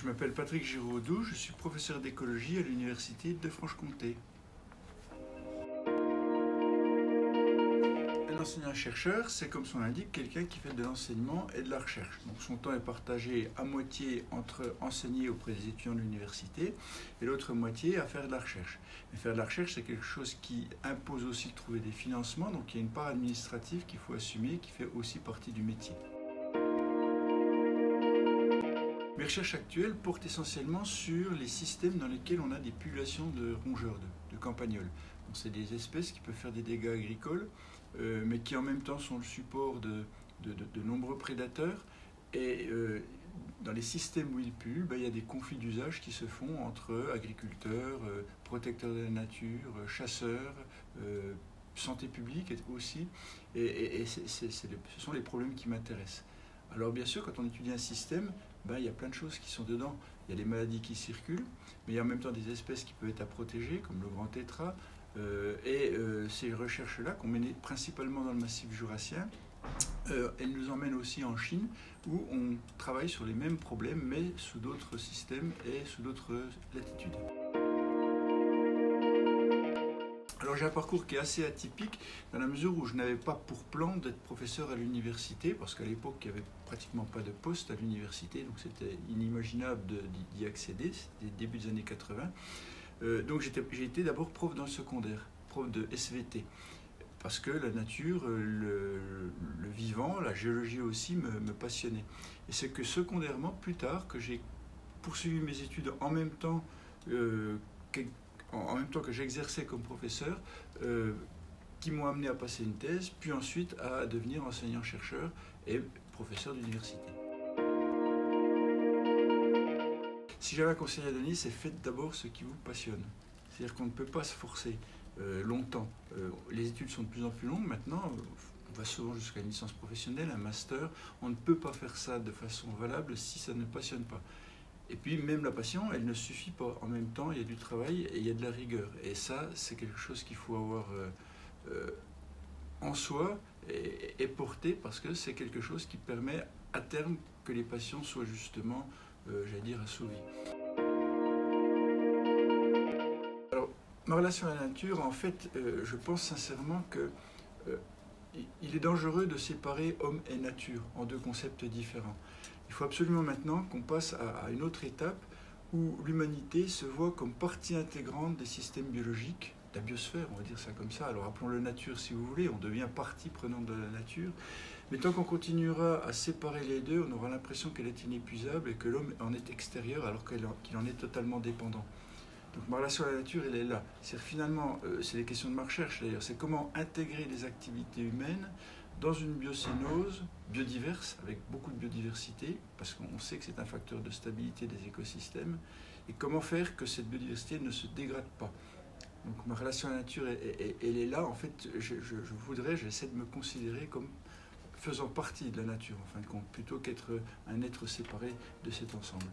Je m'appelle Patrick Giraudou, je suis professeur d'écologie à l'Université de Franche-Comté. Un enseignant-chercheur, c'est comme son nom l'indique, quelqu'un qui fait de l'enseignement et de la recherche. Donc son temps est partagé à moitié entre enseigner auprès des étudiants de l'université et l'autre moitié à faire de la recherche. Mais faire de la recherche, c'est quelque chose qui impose aussi de trouver des financements, donc il y a une part administrative qu'il faut assumer, qui fait aussi partie du métier. Mes recherches actuelles portent essentiellement sur les systèmes dans lesquels on a des populations de rongeurs, de campagnols. C'est des espèces qui peuvent faire des dégâts agricoles, mais qui en même temps sont le support de nombreux prédateurs. Et dans les systèmes où ils pullulent, il y a des conflits d'usage qui se font entre agriculteurs, protecteurs de la nature, chasseurs, santé publique aussi. Et ce sont les problèmes qui m'intéressent. Alors bien sûr, quand on étudie un système, il y a plein de choses qui sont dedans. Il y a les maladies qui circulent, mais il y a en même temps des espèces qui peuvent être à protéger, comme le grand tétras. Ces recherches-là, qu'on menait principalement dans le massif jurassien, elles nous emmènent aussi en Chine, où on travaille sur les mêmes problèmes, mais sous d'autres systèmes et sous d'autres latitudes. Alors j'ai un parcours qui est assez atypique dans la mesure où je n'avais pas pour plan d'être professeur à l'université, parce qu'à l'époque il n'y avait pratiquement pas de poste à l'université, donc c'était inimaginable d'y accéder, c'était début des années 80. Donc j'ai été d'abord prof dans le secondaire, prof de SVT, parce que la nature, le vivant, la géologie aussi me passionnait. Et c'est que secondairement, plus tard, que j'ai poursuivi mes études en même temps que j'exerçais comme professeur, qui m'ont amené à passer une thèse, puis ensuite à devenir enseignant-chercheur et professeur d'université. Si j'avais un conseil à donner, c'est faites d'abord ce qui vous passionne. C'est-à-dire qu'on ne peut pas se forcer longtemps. Les études sont de plus en plus longues maintenant, on va souvent jusqu'à une licence professionnelle, un master. On ne peut pas faire ça de façon valable si ça ne passionne pas. Et puis même la passion, elle ne suffit pas. En même temps, il y a du travail et il y a de la rigueur. Et ça, c'est quelque chose qu'il faut avoir en soi et porter, parce que c'est quelque chose qui permet à terme que les passions soient justement, j'allais dire, assouvies. Alors, ma relation à la nature, en fait, je pense sincèrement que il est dangereux de séparer homme et nature en deux concepts différents. Il faut absolument maintenant qu'on passe à une autre étape où l'humanité se voit comme partie intégrante des systèmes biologiques, de la biosphère, on va dire ça comme ça. Alors appelons-le nature si vous voulez, on devient partie prenante de la nature. Mais tant qu'on continuera à séparer les deux, on aura l'impression qu'elle est inépuisable et que l'homme en est extérieur alors qu'il en est totalement dépendant. Donc ma relation à la nature, elle est là. Finalement, c'est les questions de ma recherche d'ailleurs, c'est comment intégrer les activités humaines dans une biocénose biodiverse, avec beaucoup de biodiversité, parce qu'on sait que c'est un facteur de stabilité des écosystèmes, et comment faire que cette biodiversité ne se dégrade pas. Donc ma relation à la nature, elle est là. En fait, j'essaie de me considérer comme faisant partie de la nature, en fin de compte, plutôt qu'être un être séparé de cet ensemble.